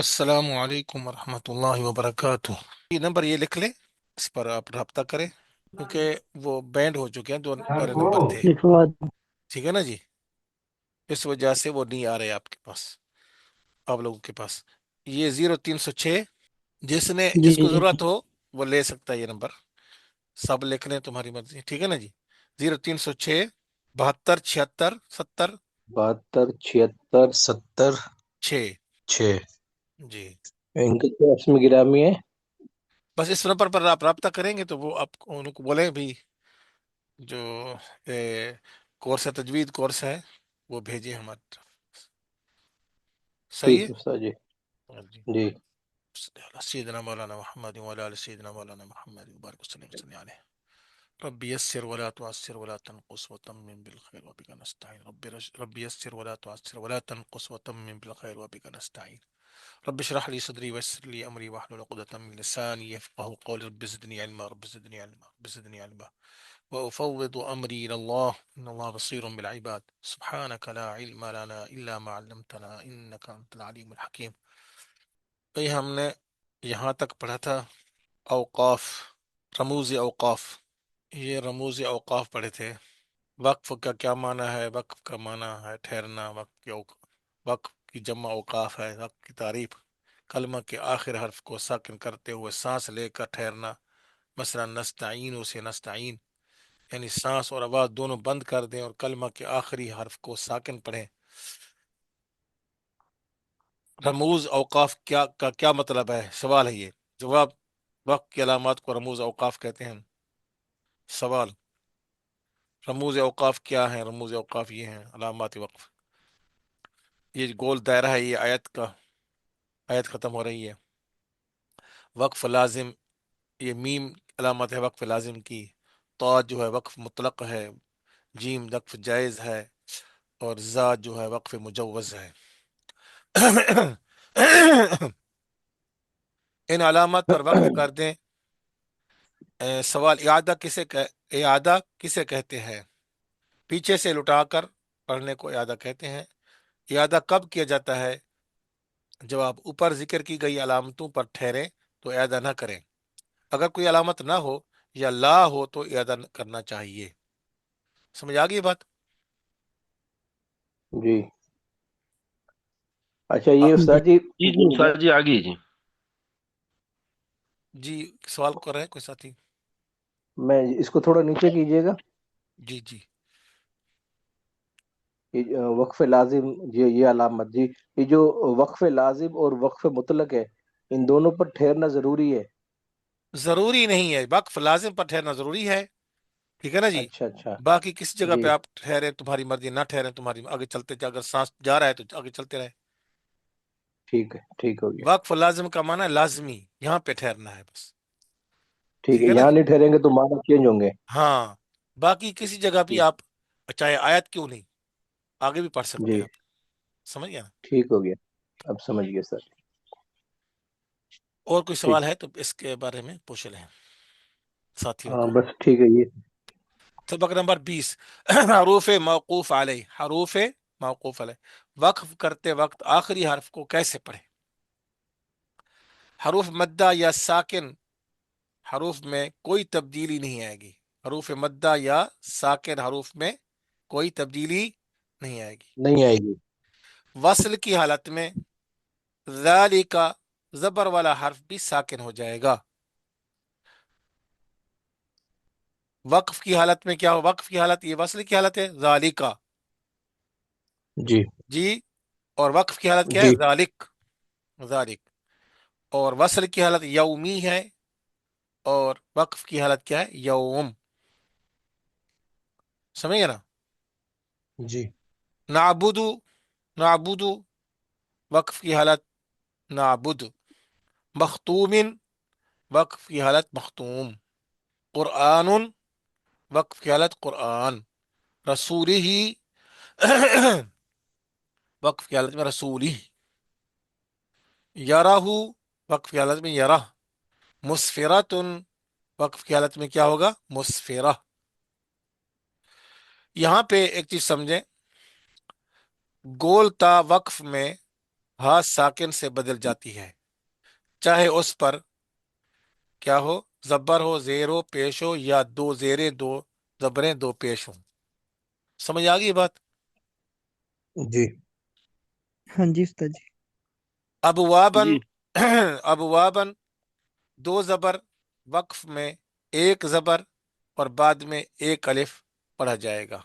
السلام علیکم ورحمۃ اللہ وبرکاتہ۔ یہ نمبر یہ لکھ لیں، اس پر آپ رابطہ کریں کیونکہ وہ بینڈ ہو چکے ہیں، دو پہلے نمبر تھے، لکھوا دیں۔ ٹھیک ہے نا جی؟ اس وجہ سے وہ نہیں آ رہے آپ کے پاس، آپ لوگوں کے پاس۔ یہ 0306، جس نے جی جس کو جی ضرورت ہو وہ لے سکتا ہے یہ نمبر، سب لکھ لیں، تمہاری مرضی، ٹھیک ہے نا جی؟ 0306 72 76 70 72 76 70 6 6۔ جی۔ ان کے کیا اسم گرامی ہے؟ بس اس نمبر پر آپ رابطہ کریں گے تو وہ آپ ان کو بولیں بھی جو کورس ہے، تجوید کورس ہے، وہ بھیجیں ہماری طرف۔ صحیح ٹھیک ہے استاد جی۔ ہے جی۔ جی سیدنا مولانا محمد وعلى آل سيدنا مولانا محمد وبارك وسلم عليه. رب يسر ولا تعسر ولا تنقص وتمم بالخير وبك نستعين. رب يسر ولا تعسر ولا تنقص وتمم بالخير وبك نستعين. رب اشرح لي صدري ويسر لي امري واحلل عقدة من لساني يفقهوا قولي. رب زدني علما، رب زدني علما، رب زدني علما. وأفوض أمري إلى الله إن الله بصير بالعباد. سبحانك لا علم لنا إلا ما علمتنا إنك أنت العليم الحكيم. بھئی ہم نے یہاں تک پڑھا تھا اوقاف، رموز اوقاف، یہ رموز اوقاف پڑھے تھے۔ وقف کا کیا معنی ہے؟ وقف کا معنی ہے ٹھہرنا، وقف کی جمع اوقاف ہے، وقف کی تعریف کلمہ کے آخر حرف کو ساکن کرتے ہوئے سانس لے کر ٹھہرنا، مثلا نستعین سے نستعین، یعنی سانس اور آواز دونوں بند کر دیں اور کلمہ کے آخری حرف کو ساکن پڑھیں۔ رموز اوقاف کیا مطلب ہے؟ سوال ہے یہ، جواب: وقت کی علامات کو رموز اوقاف کہتے ہیں۔ سوال: رموز اوقاف کیا ہیں؟ رموز اوقاف یہ ہیں علامات وقف۔ یہ گول دائرہ ہے، یہ آیت ختم ہو رہی ہے۔ وقف لازم، یہ میم علامت ہے وقف لازم کی، طا جو ہے وقف مطلق ہے، جیم وقف جائز ہے، اور زا جو ہے وقف مجوز ہے۔ ان علامات پر وقف کر دیں۔ سوال: اعادہ کسے کہتے ہیں؟ پیچھے سے لٹا کر پڑھنے کو اعادہ کہتے ہیں۔ اعادہ کب کیا جاتا ہے؟ جواب: اوپر ذکر کی گئی علامتوں پر ٹھہریں تو اعادہ نہ کریں، اگر کوئی علامت نہ ہو یا لا ہو تو اعادہ کرنا چاہیے۔ سمجھ آ گئی بات؟ جی۔ اچھا یہ استاد جی، جی جی استاد جی آگے جی۔ جی سوال کر رہے ہیں کوئی ساتھی؟ میں اس کو تھوڑا نیچے کیجیے گا۔ جی جی۔ یہ وقف لازم، یہ علامت جی، یہ جو وقف لازم اور وقف مطلق ہے، ان دونوں پر ٹھہرنا ضروری ہے؟ ضروری نہیں ہے، وقف لازم پر ٹھہرنا ضروری ہے، ٹھیک ہے نا جی؟ اچھا اچھا۔ باقی کسی جگہ جی پہ آپ ٹھہرے تمہاری مرضی، نہ ٹھہرے تمہاری، آگے چلتے اگر سانس جا رہا ہے تو آگے چلتے رہے۔ ٹھیک ہے، ٹھیک ہو گیا۔ وقف لازم کا معنی ہے لازمی، یہاں پہ ٹھہرنا ہے بس، ٹھیک ٹھیک ہے، ہے نا یہاں جی؟ نہیں ٹھہریں گے تو معنی چینج ہوں گے۔ ہاں، باقی کسی جگہ بھی ٹھیک۔ آپ چاہے آیت کیوں نہیں، آگے بھی پڑھ سکتے جی ہیں آپ، سمجھ گیا نا؟ ٹھیک ہو گیا، اب سمجھ گیا سر۔ اور کوئی ٹھیک، سوال ہے تو اس کے بارے میں پوچھ لیں ساتھیوں ہاں کو۔ بس ٹھیک ہے یہ۔ سبق نمبر 20، حروف موقوف علیہ، حروف موقوف علیہ، وقف کرتے وقت آخری حرف کو کیسے پڑھیں؟ حروف مدہ یا ساکن حروف میں کوئی تبدیلی نہیں آئے گی، حروف مدہ یا ساکن حروف میں کوئی تبدیلی نہیں آئے گی۔ نہیں آئے گی۔ وصل کی حالت میں ذالک زبر والا حرف بھی ساکن ہو جائے گا۔ وقف کی حالت میں کیا ہو؟ وقف کی حالت، یہ وصل کی حالت ہے ذالک، جی جی، اور وقف کی حالت کیا ہے؟ جی ذالک، ذالک، اور وصل کی حالت یومی ہے، اور وقف کی حالت کیا ہے؟ یوم، سمجھے نا؟ جی نعبدو، نعبدو، وقف کی حالت نعبد، مختوم، وقف کی حالت مختوم، قرآن، وقف کی حالت قرآن، رسولی ہی، وقف کی حالت میں رسولی، یراہ، وقف کی حالت میں یرہ، مسفرتن، وقف کی حالت میں کیا ہوگا؟ مسفرہ۔ یہاں پہ ایک چیز سمجھیں، گول تا وقف میں ہا ساکن سے بدل جاتی ہے، چاہے اس پر کیا ہو، زبر ہو، زیر ہو، پیش ہو، یا دو زیریں دو زبریں دو پیش ہوں۔ سمجھ آ گئی بات؟ جی ہاں جی استاد جی۔ ابوابن جی ابوابن، دو زبر، وقف میں ایک زبر اور بعد میں ایک الف پڑھا جائے گا۔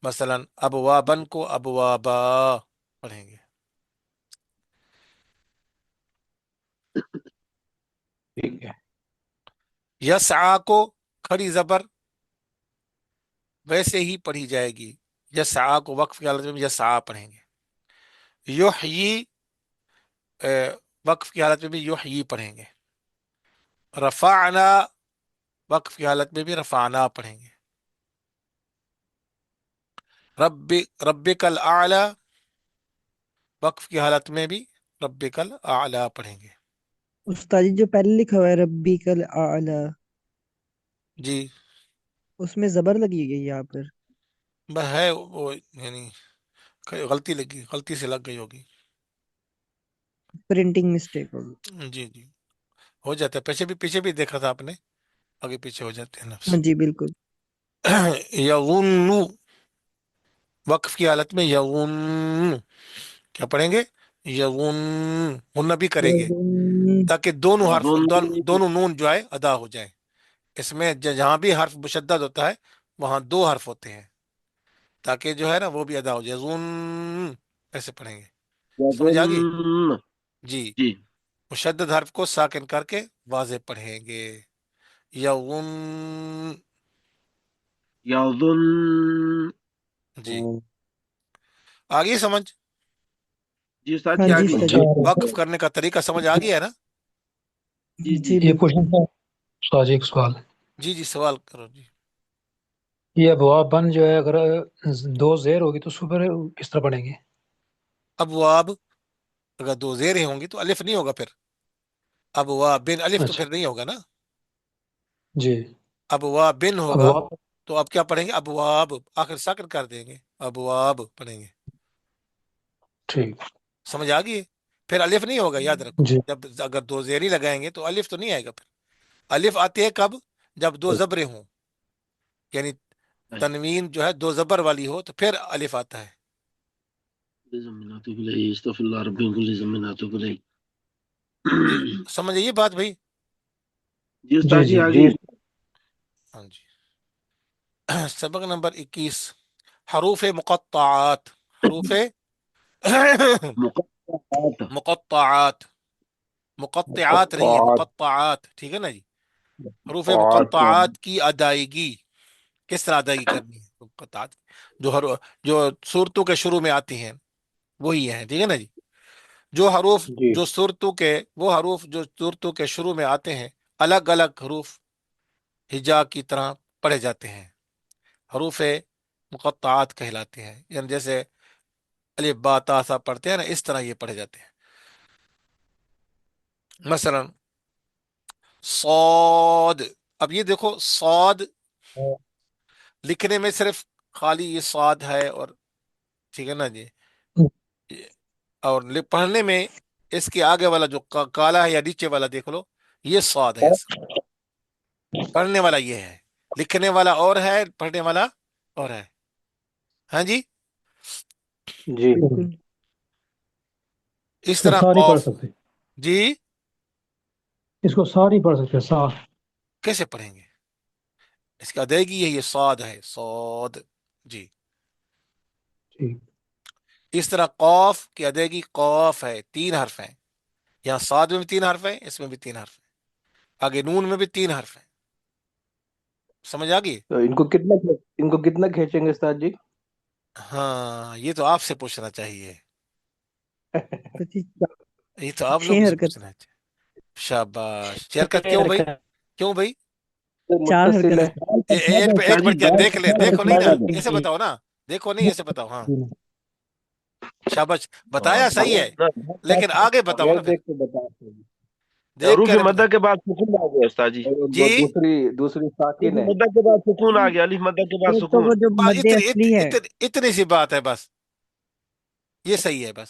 مثلا ابوابن کو ابوابا پڑھیں گے۔ ٹھیک ہے۔ یسعا کو کھڑی زبر ویسے ہی پڑھی جائے گی، یسعا کو وقف کی حالت میں یسعا پڑھیں گے۔ یحیی وقف کی حالت میں بھی یحیی پڑھیں گے۔ رفعنا وقف کی حالت میں بھی رفعنا پڑھیں گے۔ ربک الاعلی وقف کی حالت میں بھی ربک الاعلی پڑھیں گے۔ استاد جی جو پہلے لکھا ہوا ہے ربی کل اعلی، جی اس میں زبر لگی گئی یہاں پر؟ ہے وہ، یعنی غلطی لگی، غلطی سے لگ گئی ہوگی۔ پرنٹنگ مسٹیک ہوگی۔ جی جی ہو جاتا ہے، پیچھے بھی دیکھا تھا آپ نے، آگے پیچھے ہو جاتے ہیں لفظ۔ ہاں جی بالکل۔ یظن وقف کی حالت میں یظن کیا پڑھیں گے؟ یظن ہن بھی کریں گے تاکہ دونوں حرف یظن دونوں نون جو ہے ادا ہو جائیں۔ اس میں جہاں بھی حرف مشدد ہوتا ہے وہاں دو حرف ہوتے ہیں، تاکہ جو ہے نا وہ بھی ادا ہو جائے۔ یظن ایسے پڑھیں گے۔ سمجھ آ گئی؟ یظن جی جی مشدد حرف کو ساکن کر کے واضح پڑھیں گے۔ یظن یظن جی آگے سمجھ؟ جی استاد ہاں جی جی آگئی۔ استاد جی۔ وقف کرنے کا طریقہ سمجھ آ گیا ہے نا؟ جی جی جی یہ بالکل۔ کوشچن تھا استاد جی، ایک سوال۔ جی جی سوال کرو جی۔ یہ ابواب بن جو ہے اگر دو زیر ہوگی تو اس پر کس طرح پڑھیں گے؟ ابواب اگر دو زیریں ہوں گی تو الف نہیں ہوگا، پھر ابواب بن الف تو اچھا پھر نہیں ہوگا نا، جی، ابواب بن ہوگا۔ ابواب تو اب کیا پڑھیں گے؟ ابواب آخر ساکن کر دیں گے، ابواب پڑھیں گے۔ ٹھیک سمجھ آ گئی؟ پھر الف نہیں ہوگا، یاد رکھو، جی جب اگر دو زیری لگائیں گے تو الف تو نہیں آئے گا۔ پھر الف آتی ہے کب؟ جب دو زبریں ہوں، یعنی تنوین جو ہے دو زبر والی ہو تو پھر الف آتا ہے۔ استغفر اللہ ربی من کل ذنب واتوب الیہ۔ جی سمجھ آئیے بات بھائی؟ جی استاد جی جی جی آگئی۔ ہاں جی سبق نمبر 21، حروف مقطعات، حروف مقطعات مقطعات، مقطعات نہیں ہے، مقطعات مقطعات، ٹھیک ہے نا جی؟ حروف مقطعات مقطعات کی ادائیگی کس طرح ادائیگی کرنی ہے؟ مقطعات جو صورتوں کے شروع میں آتی ہیں وہی ہیں، ٹھیک ہے نا جی؟ جو حروف جی جو صورتوں کے وہ حروف جو صورتوں کے شروع میں آتے ہیں الگ الگ حروف ہجا کی طرح پڑھے جاتے ہیں، حروف مقطعات کہلاتے ہیں، یعنی جیسے الف با تا سا پڑھتے ہیں نا، اس طرح یہ پڑھے جاتے ہیں۔ مثلا صاد، اب یہ دیکھو صاد لکھنے میں صرف خالی یہ صاد ہے، اور ٹھیک ہے نا جی، اور پڑھنے میں اس کے آگے والا جو کالا ہے یا نیچے والا دیکھ لو، یہ صاد ہے اصل۔ پڑھنے والا یہ ہے، لکھنے والا اور ہے، پڑھنے والا اور ہے۔ ہاں جی جی بالکل۔ اس اس کو طرح ساری پڑھ قوف، سکتے، جی اس کو ساری پڑھ سکتے سا۔ کیسے پڑھیں گے؟ اس کا ادائیگی ہے، یہ صاد ہے، صاد جی۔ ٹھیک اس طرح قوف کی ادائیگی قوف ہے، تین حرف ہیں، یہاں صاد میں بھی تین حرف ہیں، اس میں بھی تین حرف ہیں، آگے نون میں بھی تین حرف ہیں۔ سمجھ آ گئی؟ تو ان کو کتنا کھینچیں گے استاد جی؟ ہاں یہ تو آپ سے پوچھنا چاہیے، استاد جی یہ تو آپ لوگوں چھ سے حرکت، پوچھنا ہے۔ شاباش، شرکت کیوں بھائی؟ کیوں بھائی؟ چار متصل حرکت ہے۔ استاد۔ ایک بار کیا دیکھ لے، دیکھو نہیں نا، ایسے بتاؤ نا، دیکھو نہیں ایسے بتاؤ، ہاں شاباش بتایا صحیح ہے، لیکن آگے بتاؤ نا بغیر پھر، دیکھ کے بتا سکتے۔ دیکھ حروف کر بتا۔ مدہ کے بعد سکون آ گیا استاد جی۔ اور جی وہ دوسری الف ساکن ہے۔ مدہ کے بعد سکون آ گیا، الف مدہ کے بعد ایک تو سکون۔ وہ جو مد اتنی اصلی ہے، اتنی سی بات ہے بس، یہ صحیح ہے بس،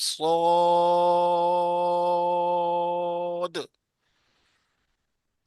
صاد।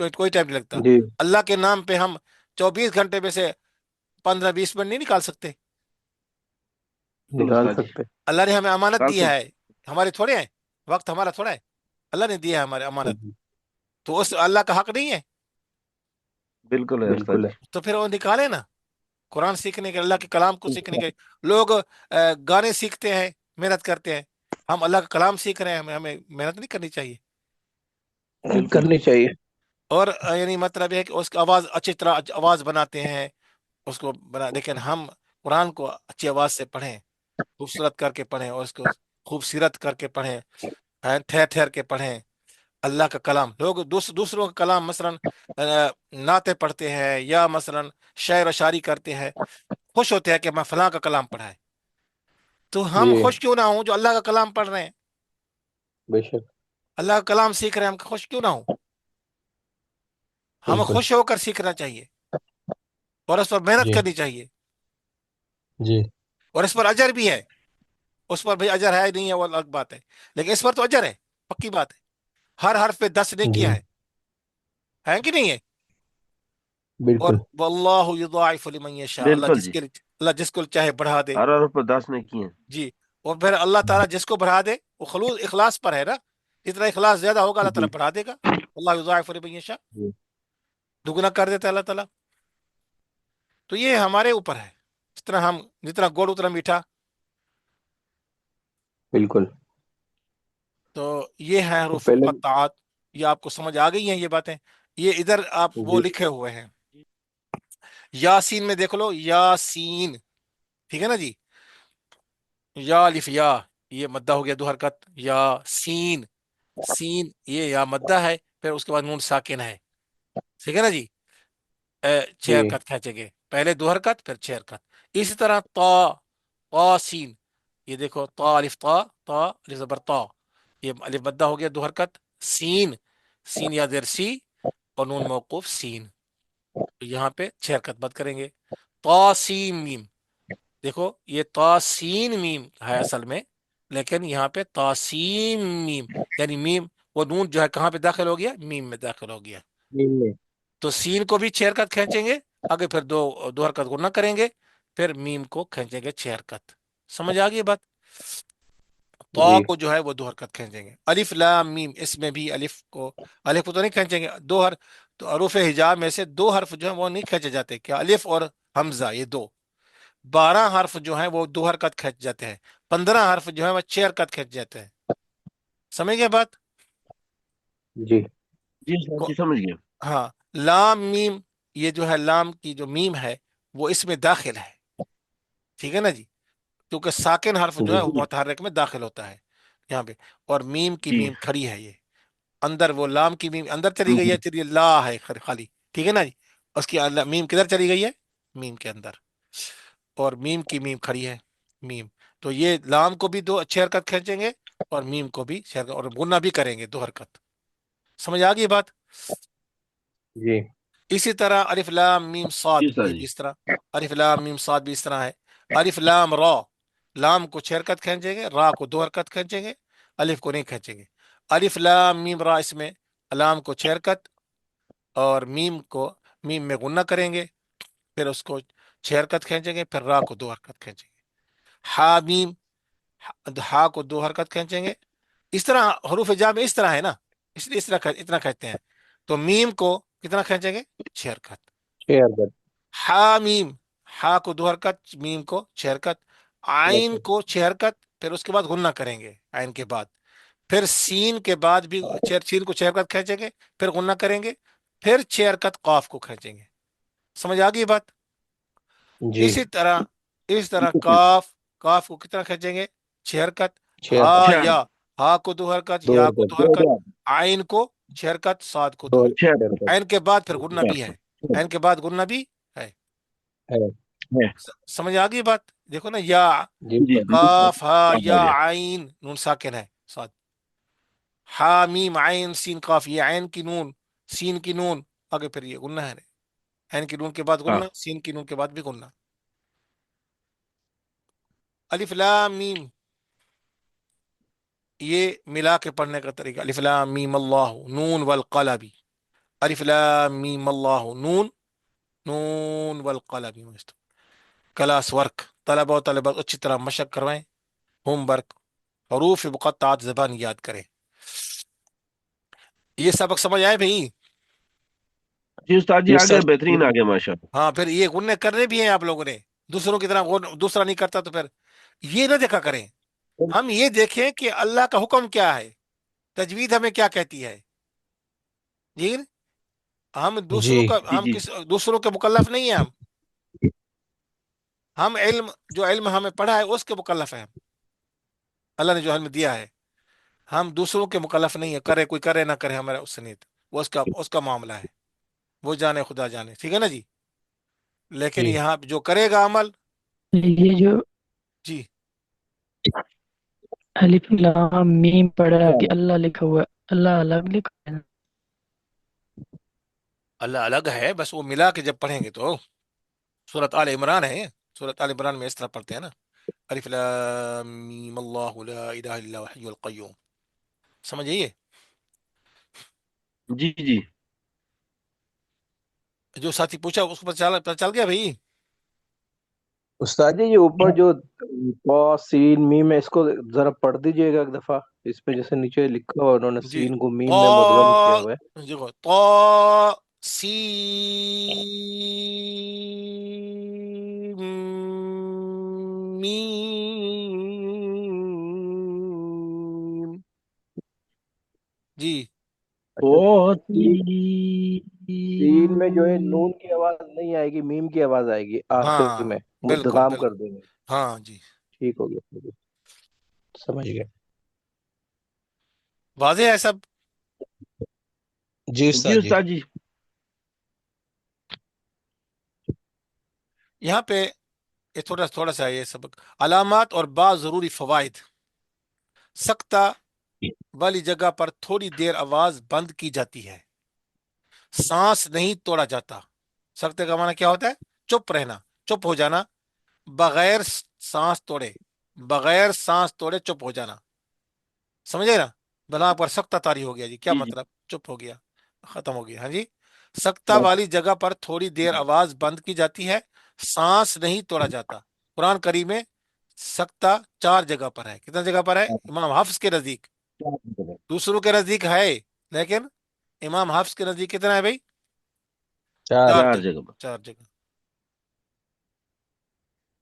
تو کوئی ٹائم نہیں لگتا. جی اللہ کے نام پہ ہم 24 گھنٹے میں سے 15-20 منٹ نہیں نکال سکتے. بالکل نکال استاد جی، سکتے. اللہ نے ہمیں امانت کال دیا ہے، ہمارے تھوڑے ہیں، وقت ہمارا تھوڑا ہے، اللہ نے دیا ہے ہمارے امانت. جی، تو اس اللہ کا حق نہیں ہے؟ بالکل ہے استاد بالکل ہے. جی. تو پھر وہ نکالے نا. قرآن سیکھنے کے، اللہ کے کلام کو سیکھنے کے لوگ گانے سیکھتے ہیں، محنت کرتے ہیں. ہم اللہ کا کلام سیکھ رہے ہیں، ہمیں محنت نہیں کرنی چاہیے؟ بالکل کرنی چاہیے. اور یعنی مطلب یہ ہے کہ اس کی آواز اچھی طرح آواز بناتے ہیں اس کو بنا، لیکن ہم قرآن کو اچھی آواز سے پڑھیں، خوبصورت کر کے پڑھیں، اور اس کو خوبصورت کر کے پڑھیں، ٹھہر ٹھہر کے پڑھیں. اللہ کا کلام، لوگ دوسروں کا کلام مثلا نعتیں پڑھتے ہیں یا مثلا شعر و شاعری کرتے ہیں، خوش ہوتے ہیں کہ میں فلاں کا کلام پڑھا ہے. تو ہم جی خوش کیوں نہ ہوں جو اللہ کا کلام پڑھ رہے ہیں، بے شک. اللہ کا کلام سیکھ رہے ہیں، ہم خوش کیوں نہ ہوں؟ ہمیں بالکل. خوش ہو کر سیکھنا چاہیے اور اس پر محنت جی کرنی چاہیے، جی اور اس پر اجر بھی ہے. اس پر بھی اجر ہے نہیں ہے وہ الگ بات ہے، لیکن اس پر تو اجر ہے، پکی بات ہے. ہر حرف پہ 10 جی نیکیاں ہیں کہ نہیں ہے؟ اور بالکل. واللہ یضاعف لمن یشاء، بالکل جی، اللہ جس کو چاہے بڑھا دے. ہر حرف پر 10 نے کی ہیں. جی. اور پھر اللہ تعالیٰ جس کو بڑھا دے، وہ خلوص اخلاص پر ہے نا، جتنا اخلاص زیادہ ہوگا اللہ جی تعالیٰ بڑھا دے گا. اللہ یضاعف لمن یشاء، جی دگنا کر دیتا ہے اللہ تعالیٰ. تو یہ ہمارے اوپر ہے، جتنا گڑ اتنا میٹھا. بالکل. تو یہ ہے تو حروف پہلے. مقطعات. یہ آپ کو سمجھ آ گئی ہیں یہ باتیں؟ یہ ادھر آپ وہ جی لکھے ہوئے ہیں. یاسین میں دیکھ لو، یاسین، ٹھیک ہے نا جی. یا الف یا، یہ مدہ ہو گیا 2 حرکت. یا سین، سین یہ یا مدہ ہے، پھر اس کے بعد نون ساکن ہے، ٹھیک ہے نا جی. 6 حرکت کھینچیں گے، پہلے 2 حرکت پھر 6 حرکت. اسی طرح تا، تا سین، یہ دیکھو تا الف تا، تا الف زبر تا، یہ الف مدہ ہو گیا 2 حرکت. سین، سین یا زیر سی، اور نون موقوف سین، تو یہاں پہ 6 حرکت بند کریں گے. تا سین میم، دیکھو یہ تاسین میم ہے اصل میں، لیکن یہاں پہ تاسیم میم، یعنی میم وہ نون جو ہے کہاں پہ داخل ہو گیا؟ میم میں داخل ہو گیا. جی تو سین کو بھی 6 حرکت کھینچیں گے، آگے پھر دو حرکت گنا کریں گے، پھر میم کو کھینچیں گے 6 حرکت. سمجھ آ گئی بات؟ تو جی کو جو ہے وہ 2 حرکت کھینچیں گے. الف لام میم، اس میں بھی الف کو تو نہیں کھینچیں گے. تو حروف حجاب میں سے 2 حرف جو ہیں وہ نہیں کھینچے جاتے. کیا؟ الف اور حمزہ، یہ 2. 12 حرف جو ہیں وہ 2 حرکت کھینچ جاتے ہیں. 15 حرف جو ہیں وہ 6 حرکت کھینچ جاتے ہیں. سمجھ گئے بات؟ جی جی استاد کو- جی، سمجھ گیا. ہاں. لام میم، یہ جو ہے لام کی جو میم ہے وہ اس میں داخل ہے، ٹھیک ہے نا جی، کیونکہ ساکن حرف جو ہے جی وہ متحرک میں داخل ہوتا ہے یہاں پہ. اور میم کی جی میم کھڑی ہے، یہ اندر، وہ لام کی میم اندر چلی گئی ہے، بالکل. چلیے لا ہے خالی، ٹھیک ہے نا جی. اس کی میم کدھر چلی گئی ہے؟ میم کے اندر. اور میم کی میم کھڑی ہے، میم. تو یہ لام کو بھی 6 حرکت کھینچیں گے، اور میم کو بھی 6 حرکت، اور گنا بھی کریں گے 2 حرکت. سمجھ آ گئی بات؟ جی اسی طرح الف لام میم صاد، جی استاد یہ جی. بھی اس طرح. الف لام میم صاد بھی اس طرح ہے. الف لام را، لام کو 6 حرکت کھینچیں گے، را کو 2 حرکت کھینچیں گے، الف کو نہیں کھینچیں گے. الف لام میم را، اس میں لام کو 6 حرکت، اور میم میں غنہ کریں گے، پھر اس کو 6 حرکت کھینچیں گے، پھر را کو 2 حرکت کھینچیں گے. ہا میم، ہا کو 2 حرکت کھینچیں گے. اس طرح حروف جا میں اس طرح ہے نا، اس لیے اس طرح اتنا کھینچتے ہیں. تو میم کو کتنا کھینچیں گے؟ 6 حرکت. 6 حرکت. ہا میم، ہا کو 2 حرکت، میم کو 6 حرکت. آئین کو 6 حرکت، پھر اس کے بعد غنہ کریں گے آئین کے بعد. پھر سین کے بعد بھی سین کو 6 حرکت کھینچیں گے، پھر غنہ کریں گے، پھر 6 حرکت قاف کو کھینچیں گے. سمجھ آ گئی بات؟ جی اسی طرح کاف، کاف کو کتنا کھینچیں گے؟ 6 حرکت. 6 حرکت. ہا 6 یا، ہا کو 2 حرکت، دو یا کو حرکت. 2 حرکت، آئین کو 6 حرکت، ساد کو 2 حرکت. 6 حرکت. عین کے بعد پھر غنہ بھی ہے، عین کے بعد غنہ بھی ہے. ہے. سمجھ آ گئی بات؟ دیکھو نا، یا جی جی سر. جی کاف ہا آ یا گیا. عین، نون ساکن ہے ساد. ہا میم عین سین قاف، یہ عین کی نون، سین کی نون، آگے پھر یہ غنہ ہے. عین کی نون کے بعد ہاں غنہ، سین کی نون کے بعد بھی غنہ. الف لام میم، یہ ملا کے پڑھنے کا طریقہ. الف لام میم اللہ، نون والقلم، الف لام میم اللہ نون، نون والقلم وما یسطرون۔ کلاس ورک، طلبہ و طالبات اچھی طرح مشق کروائیں، ہوم ورک، حروف مقطعات زبان یاد کریں۔ یہ سبق سمجھ آئے بھائی؟ جی استاد جی یس آگے سر بہترین آگے ماشاء اللہ۔ ہاں پھر یہ غننے کرنے بھی ہیں آپ لوگوں نے، دوسروں کی طرح دوسرا نہیں کرتا تو پھر یہ نہ دیکھا کریں، ہم یہ دیکھیں کہ اللہ کا حکم کیا ہے، تجوید ہمیں کیا کہتی ہے جی۔ ہم جی دوسروں کا جی ہم جی کس دوسروں کے مکلف نہیں ہیں، ہم علم جو علم ہمیں پڑھا ہے اس کے مکلف ہیں، اللہ نے جو علم دیا ہے، ہم دوسروں کے مکلف نہیں ہے، کرے کوئی کرے نہ کرے ہمارا اس سے نہیں، وہ اس کا معاملہ ہے، وہ جانے خدا جانے، ٹھیک ہے نا جی۔ لیکن جی یہاں جو کرے گا عمل، یہ جو جی الف لام میم پڑھا کہ اللہ لکھا ہوا ہے، اللہ الگ لکھا ہے نا؟ اللہ الگ ہے، بس وہ ملا کے جب پڑھیں گے تو سورۃ آل عمران ہے، سورۃ آل عمران میں اس طرح پڑھتے ہیں نا، الف لام میم اللہ لا الہ الا هو الحی القیوم، سمجھئے؟ جی جی جو ساتھی پوچھا اس کو پتہ چل گیا بھائی؟ استاد جی، یہ اوپر جو قا سین میم ہے، اس کو ذرا پڑھ دیجئے گا ایک دفعہ، اس پہ جیسے نیچے لکھا ہوا انہوں نے جی سین کو میم میں مدغم کیا طا، ہوا ہے۔ دیکھو طا سین میم، جی اچھا، سین سین میں جو ہے توسین نون کی آواز نہیں آئے گی، میم کی آواز آئے گی آخر ہاں میں، بالکل مدغام کر بالکل، دیں گے۔ ہاں جی ٹھیک ہو گیا، سمجھ گیا۔ واضح ہے سب؟ جی جی استاد جی۔ استاد جی یہاں پہ یہ تھوڑا سا یہ سبق، علامات اور بعض ضروری فوائد۔ سکتہ والی جگہ پر تھوڑی دیر آواز بند کی جاتی ہے، سانس نہیں توڑا جاتا۔ سکتے کا معنی کیا ہوتا ہے؟ چپ رہنا، چپ ہو جانا، بغیر سانس توڑے، بغیر سانس توڑے چپ ہو جانا، سمجھے نا؟ بلا پر سکتہ طاری ہو گیا جی، کیا جی جی مطلب؟ چپ ہو گیا، ختم ہو گیا، ہاں جی۔ سکتہ والی جگہ پر تھوڑی دیر آواز بند کی جاتی ہے، سانس نہیں توڑا جاتا۔ قرآن کریم میں سکتہ 4 جگہ پر ہے، کتنا جگہ پر ہے؟ امام حفظ کے نزدیک، دوسروں کے نزدیک ہے، لیکن امام حفظ کے نزدیک کتنا ہے بھائی؟ چار۔ 4 چار جگہ، جگہ پر 4 جگہ۔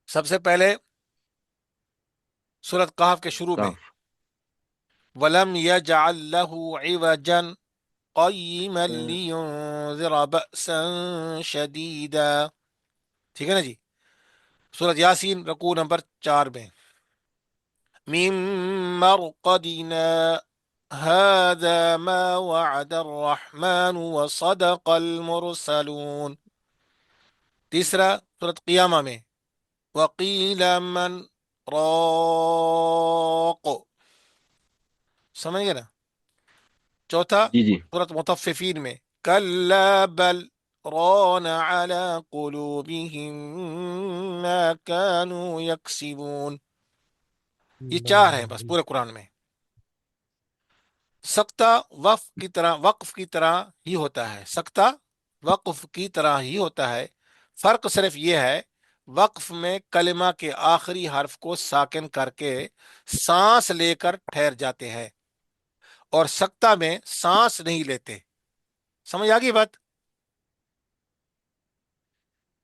سب سے پہلے سورۃ کہف کے شروع میں، کاف وَلَمْ يَجْعَلْ لَهُ عِوَجًا قَيِّمًا لِيُنذِرَ بَأْسًا شَدِيدًا، ٹھیک ہے نا جی۔ سورۃ یاسین رکوع نمبر 4 میں، مِن مَرْقَدِنَا هَذَا مَا وَعَدَ الرَّحْمَنُ وَصَدَقَ الْمُرْسَلُونَ۔ تیسرا سورۃ قیامہ میں، وَقِيلَ مَنْ رَاقٍ، سمجھ گئے نا؟ چوتھا جی جی سورۃ مطففین میں، کَلَّا بَلْ رَانَ عَلَى قُلُوبِهِم مَّا كَانُوا يَكْسِبُونَ۔ یہ 4 ہیں بس پورے قرآن میں۔ سکتہ وقف کی طرح ہی ہوتا ہے، سکتہ وقف کی طرح ہی ہوتا ہے، فرق صرف یہ ہے وقف میں کلمہ کے آخری حرف کو ساکن کر کے سانس لے کر ٹھہر جاتے ہیں، اور سکتہ میں سانس نہیں لیتے۔ سمجھ آ گئی بات؟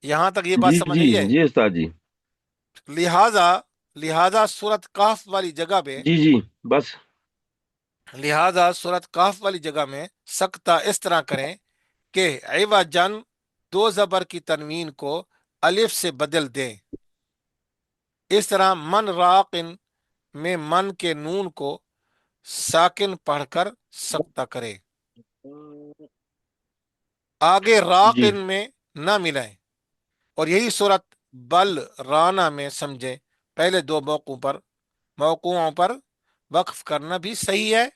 یہاں تک یہ بات جی سمجھ جی آئی ہے؟ جی استاد جی لہذا سورۃ کہف والی جگہ میں، جی جی بس لہذا سورۃ کہف والی جگہ میں سکتہ اس طرح کریں کہ عوجن 2 زبر کی تنوین کو الف سے بدل دیں، اس طرح من راقن میں من کے نون کو ساکن پڑھ کر سکتہ کرے، آگے جی راقن میں نہ ملائیں، اور یہی صورت بل رانا میں سمجھیں۔ پہلے 2 موقعوں پر وقف کرنا بھی صحیح ہے،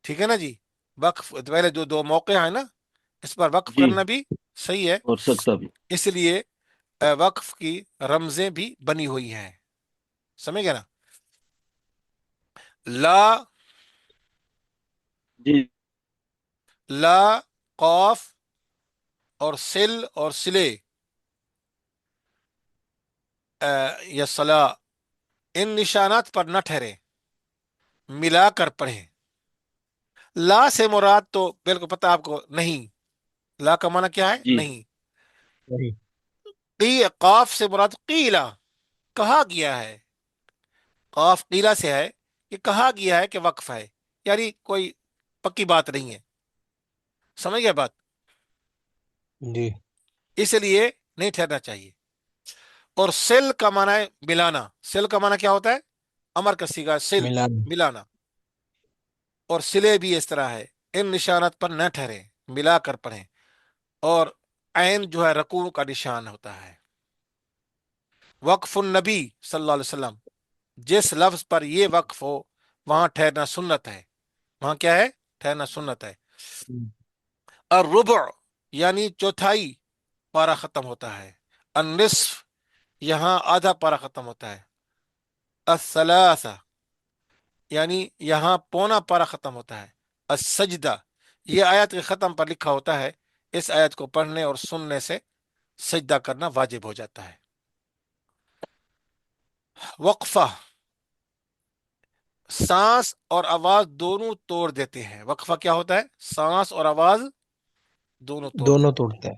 ٹھیک ہے نا جی۔ وقف پہلے جو 2 موقع ہیں نا، اس پر وقف جی کرنا بھی صحیح ہے، اور سکتا بھی اس لیے وقف کی رمزیں بھی بنی ہوئی ہیں، سمجھ گئے نا؟ لا جی لا قاف اور سل اور سلے یا صلا ان نشانات پر نہ ٹھہرے، ملا کر پڑھیں۔ لا سے مراد تو بالکل پتہ آپ کو نہیں، لا کا معنی کیا ہے؟ جی نہیں۔ وہی قاف سے مراد قیلا، کہا گیا ہے، قاف قیلا سے ہے کہ کہا گیا ہے کہ وقف ہے، یعنی کوئی پکی بات نہیں ہے، سمجھ گیا بات؟ جی اس لیے نہیں ٹھہرنا چاہیے۔ اور سل کا معنی ہے ملانا، سل کا معنی کیا ہوتا ہے؟ امر کا صیغہ سل، ملان ملانا۔ اور سلے بھی اس طرح ہے، ان نشانات پر نہ ٹھہرے، ملا کر پڑھیں۔ اور عین جو ہے رکوع کا نشان ہوتا ہے۔ وقف النبی صلی اللہ علیہ وسلم، جس لفظ پر یہ وقف ہو وہاں ٹھہرنا سنت ہے، وہاں کیا ہے؟ ٹھہرنا سنت ہے۔ الربع یعنی چوتھائی پارا ختم ہوتا ہے۔ النصف یہاں آدھا پارا ختم ہوتا ہے۔ الثلاثہ یعنی یہاں پونا پارا ختم ہوتا ہے۔ السجدہ یہ آیت کے ختم پر لکھا ہوتا ہے، اس آیت کو پڑھنے اور سننے سے سجدہ کرنا واجب ہو جاتا ہے۔ وقفہ سانس اور آواز دونوں توڑ دیتے ہیں۔ وقفہ کیا ہوتا ہے؟ سانس اور آواز دونوں دونوں توڑتے ہیں۔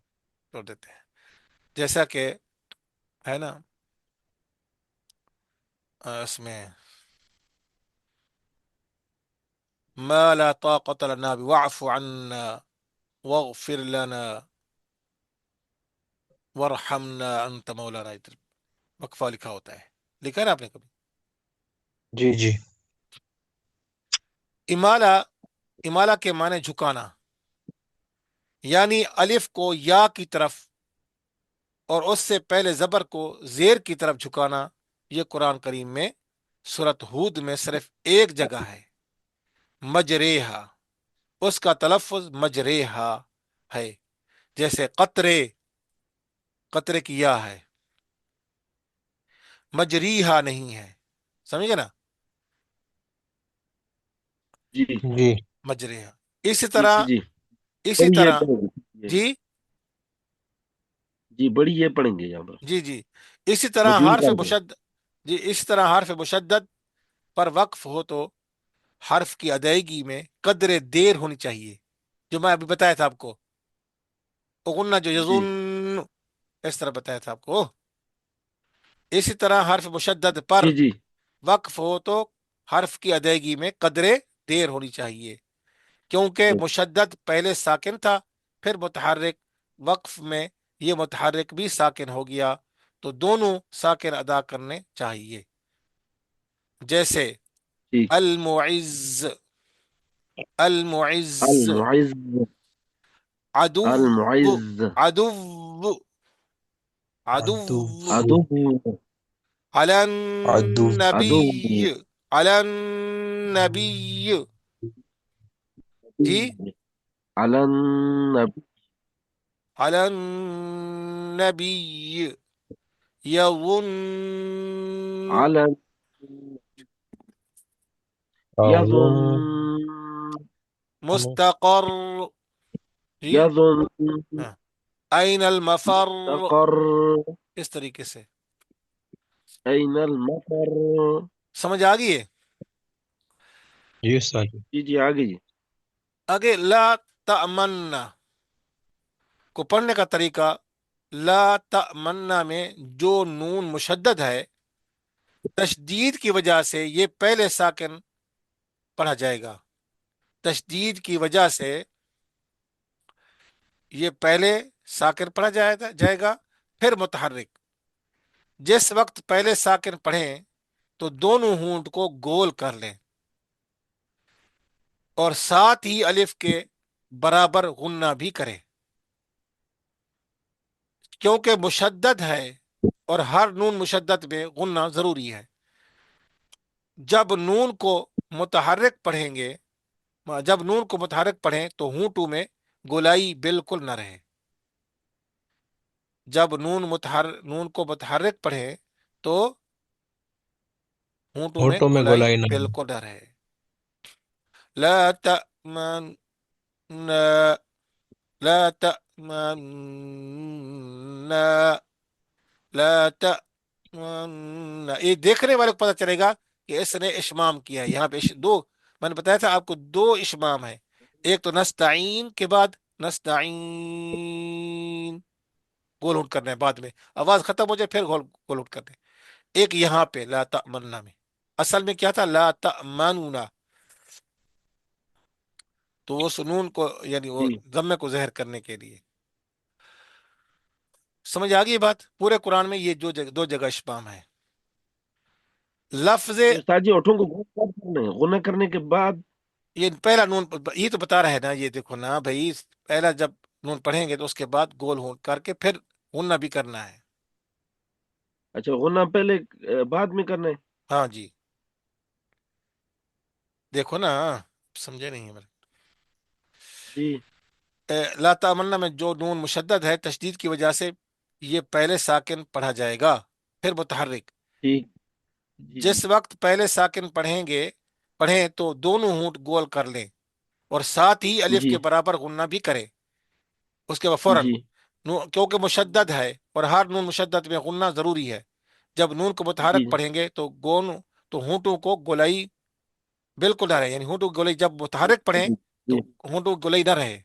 توڑ دیتے ہیں، جیسا کہ ہے نا اس میں ما لا طاقة لنا واعف عنا واغفر لنا وارحمنا انت مولانا، وقفہ لکھا ہوتا ہے، لکھا ہے نا آپ نے کبھی؟ جی جی امالہ، امالہ کے معنی جھکانا، یعنی الف کو یا کی طرف اور اس سے پہلے زبر کو زیر کی طرف جھکانا۔ یہ قرآن کریم میں سورۃ ہود میں صرف ایک جگہ ہے، مجریہا، اس کا تلفظ مجریہا ہے، جیسے قطرے، قطرے کی یا ہے، مجریہا نہیں ہے، سمجھ گئے نا؟ جی جی مجریہا۔ اسی جی طرح، جی اسی بڑی یہ طرح پڑھیں گے جی جی، بڑی یہ پڑھیں گے یہاں پر جی جی اسی طرح مجھول حرف کر دیں۔ مشدد، جی اس طرح حرف مشدد پر وقف ہو تو حرف کی ادائیگی میں قدر دیر ہونی چاہیے، جو میں ابھی بتایا تھا آپ کو، غنہ جو جی یظن، اس طرح بتایا تھا آپ کو۔ اسی طرح حرف مشدد پر جی جی وقف ہو تو حرف کی ادائیگی میں قدر دیر ہونی چاہیے، کیونکہ مشدد پہلے ساکن تھا پھر متحرک، وقف میں یہ متحرک بھی ساکن ہو گیا تو دونوں ساکن ادا کرنے چاہیے، جیسے ٹھیک۔ المعز، المعز، المعز، عدو، المعز، عدو، عدو عدو، عدو، على عدو عدو، النبي، على النبي، جی على النبي، على النبي، يظن، على أظن يظن، مستقر، جی يظن، ہاں، أين المفر، مستقر، اس طریقے سے أين المفر۔ سمجھ آ گئی ہے؟ جی استاد جی۔ جی جی آگے جی۔ آگے لا تأمنا کو پڑھنے کا طریقہ، لا تأمنا میں جو نون مشدد ہے تشدید کی وجہ سے یہ پہلے ساکن پڑھا جائے گا، تشدید کی وجہ سے یہ پہلے ساکن پڑھا جائے گا پھر متحرک۔ جس وقت پہلے ساکن پڑھیں تو دونوں ہونٹ کو گول کر لیں اور ساتھ ہی الف کے برابر غنہ بھی کریں، کیونکہ مشدد ہے اور ہر نون مشدد میں غنہ ضروری ہے۔ جب نون کو متحرک پڑھیں گے، جب نون کو متحرک پڑھیں تو ہونٹوں میں گولائی بالکل نہ رہے، جب نون کو متحرک پڑھیں تو ہونٹوں میں ہوٹوں میں گولائی گولائی نہیں۔ بالکل نہ رہے۔ لا تأمن، لا تأمن لا تأمن، یہ دیکھنے والے کو پتہ چلے گا کہ اس نے اشمام کیا ہے یہاں پہ دو، میں نے بتایا تھا آپ کو دو اشمام ہے، ایک تو نستعین کے بعد نستعین گول ہونٹ کرنا ہے، بعد میں آواز ختم ہو جائے پھر گول گول ہونٹ کرنا ہے، ایک یہاں پہ لا تأمننا میں اصل میں کیا تھا لا تأمنونا، تو وہ سنون کو یعنی وہ جی ضمے کو ظاہر کرنے کے لیے، سمجھ آ گئی بات؟ پورے قرآن میں یہ دو جگہ اشمام ہے، لفظ تو استاد جی ہوٹھوں کو غنہ کب کرنا ہے؟ غنہ کرنے کے بعد؟ یہ پہلا نون، یہ تو بتا رہا ہے نا، یہ دیکھو نا بھائی، پہلا جب نون پڑھیں گے تو اس کے بعد گول ہون کر کے پھر غنہ بھی کرنا ہے، اچھا غنہ پہلے بعد میں کرنا ہے؟ ہاں جی، دیکھو نا، سمجھے نہیں ہے جی لا تمنا میں جو نون مشدد ہے تشدید کی وجہ سے یہ پہلے ساکن پڑھا جائے گا پھر متحرک، ٹھیک، جی جی جس وقت پہلے ساکن پڑھیں تو دونوں ہونٹ گول کر لیں اور ساتھ ہی الف جی کے برابر غنہ بھی کریں، اس کے بعد فوراً جی کیونکہ مشدد ہے اور ہر نون مشدد میں غنہ ضروری ہے، جب نون کو جی متحرک پڑھیں گے تو تو ہونٹوں کو گولائی بالکل نہ رہے، یعنی ہونٹوں کی گولائی جب متحرک پڑھیں جی تو جی ہونٹوں کی گولائی نہ رہے،